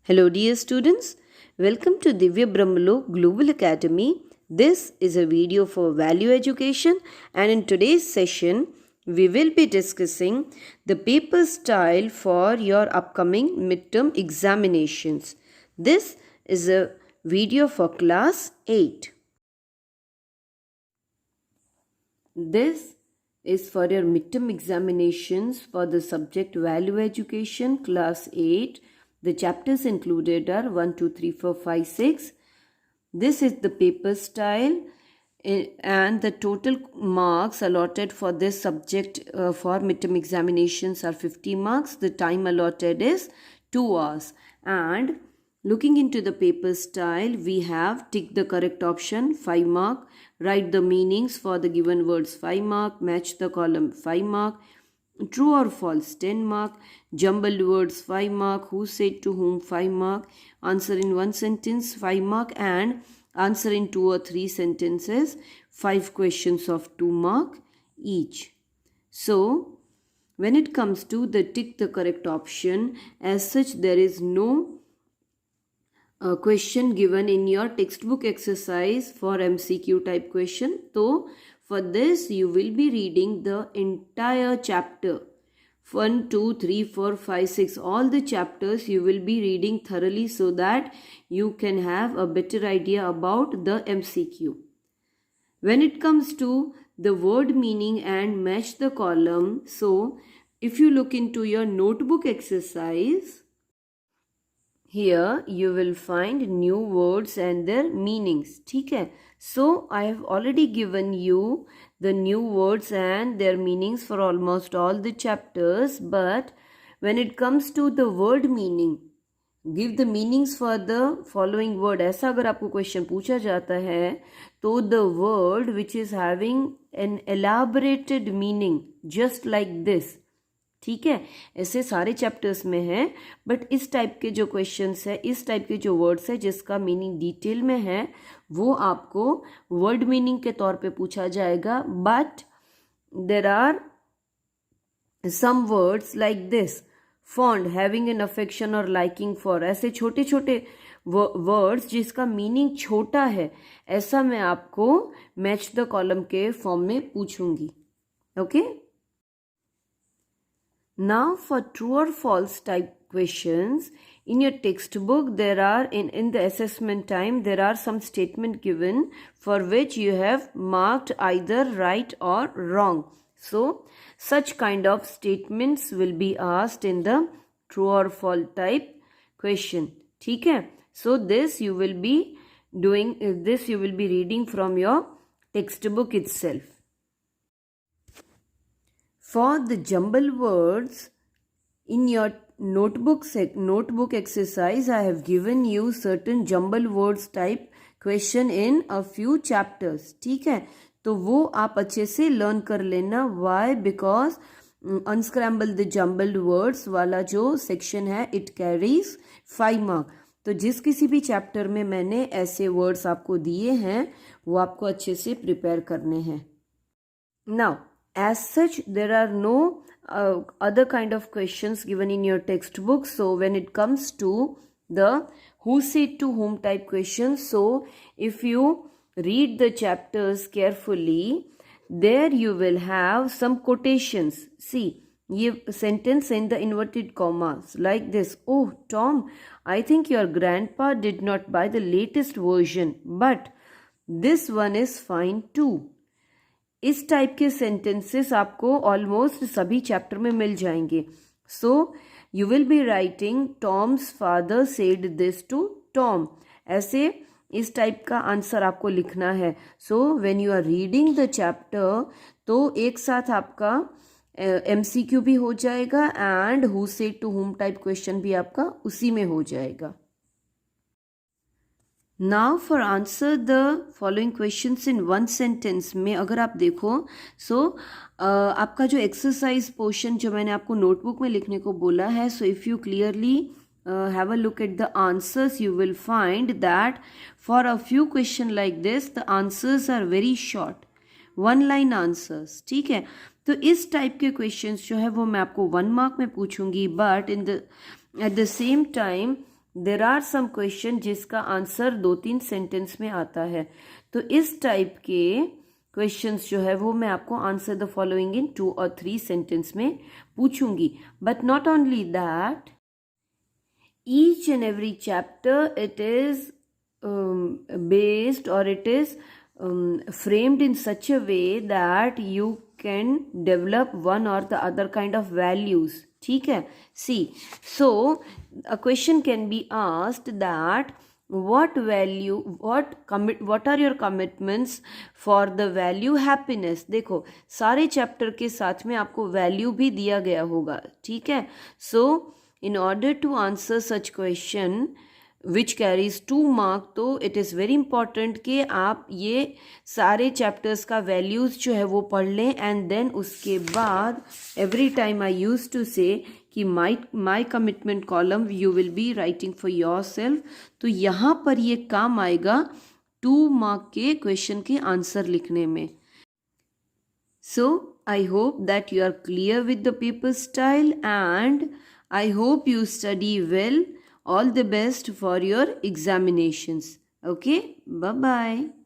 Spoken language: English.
Hello, dear students. Welcome to Divya Brahmalok Global Academy. This is a video for value education, and in today's session, we will be discussing the paper style for your upcoming midterm examinations. This is a video for class 8. This is for your midterm examinations for the subject value education class 8. The chapters included are 1, 2, 3, 4, 5, 6. This is the paper style and the total marks allotted for this subject for midterm examinations are 50 marks. The time allotted is 2 hours. And looking into the paper style, we have tick the correct option 5 mark, write the meanings for the given words 5 mark, match the column 5 mark, true or false 10 mark, jumbled words 5 mark, who said to whom 5 mark, answer in one sentence 5 mark, and answer in 2 or 3 sentences 5 questions of 2 mark each. So when it comes to the tick the correct option, as such there is no question given in your textbook exercise for MCQ type question. So for this, you will be reading the entire chapter 1, 2, 3, 4, 5, 6. All the chapters you will be reading thoroughly so that you can have a better idea about the MCQ. When it comes to the word meaning and match the column, so if you look into your notebook exercise, here you will find new words and their meanings. ठीक है? So I have already given you the new words and their meanings for almost all the chapters, but when it comes to the word meaning, give the meanings for the following word. ऐसा अगर आपको question पूछा जाता है तो the word which is having an elaborated meaning just like this. ठीक है, ऐसे सारे चैप्टर्स में है, बट इस टाइप के जो क्वेश्चंस है, इस टाइप के जो वर्ड्स है जिसका मीनिंग डिटेल में है, वो आपको वर्ड मीनिंग के तौर पे पूछा जाएगा. But there are some words like this, fond, having an affection or liking for, ऐसे छोटे छोटे वर्ड्स जिसका मीनिंग छोटा है, ऐसा मैं आपको मैच द कॉलम के फॉर्म में पूछूंगी. Okay. Now for true or false type questions, in your textbook there are, in the assessment time, there are some statement given for which you have marked either right or wrong. So such kind of statements will be asked in the true or false type question. ठीक है? So this you will be doing, this you will be reading from your textbook itself. For the jumble words, in your notebook exercise, I have given you certain jumble words type question in a few chapters. ठीक है, तो वो आप अच्छे से learn कर लेना. Why? Because unscramble the jumbled words वाला जो सेक्शन है, it carries 5 mark. तो जिस किसी भी चैप्टर में मैंने ऐसे वर्ड्स आपको दिए हैं, वो आपको अच्छे से प्रिपेयर करने हैं. Now, as such, there are no other kind of questions given in your textbook. So when it comes to the who said to whom type questions, so if you read the chapters carefully, there you will have some quotations. See, ये sentence in the inverted commas like this. Oh, Tom, I think your grandpa did not buy the latest version, but this one is fine too. इस type के sentences आपको almost सभी chapter में मिल जाएंगे. So you will be writing Tom's father said this to Tom, ऐसे इस type का आंसर आपको लिखना है. So when you are reading the chapter, तो एक साथ आपका MCQ भी हो जाएगा and who said to whom type question भी आपका उसी में हो जाएगा. Now for answer the following questions in one sentence में अगर आप देखो, सो आपका जो एक्सरसाइज पोर्शन जो मैंने आपको नोटबुक में लिखने को बोला है, so if you clearly have a look at the answers, you will find that for a few question like this, the answers are very short, one line answers. ठीक है, तो इस टाइप के क्वेश्चंस जो है वो मैं आपको 1 मार्क में पूछूंगी, but in the at the same time there are some question जिसका आंसर 2-3 सेंटेंस में आता है, तो इस टाइप के क्वेश्चंस जो है वो मैं आपको आंसर द फॉलोइंग इन 2 और 3 सेंटेंस में पूछूंगी. But not only that, each and every chapter it is based or it is framed in such a way that you can develop one or the other kind of values. ठीक है. See, so a question can be asked that what value, what are your commitments for the value happiness. देखो सारे chapter के साथ में आपको value भी दिया गया होगा. ठीक है. So in order to answer such question which carries 2 mark, तो it is very important कि आप ये सारे chapters का values जो है वो पढ़ लें. and then उसके बाद every time I used to say कि my commitment column you will be writing for yourself. तो यहाँ पर ये काम आएगा 2 mark के question के answer लिखने में. So I hope that you are clear with the paper style, and I hope you study well. All the best for your examinations. Okay, bye bye.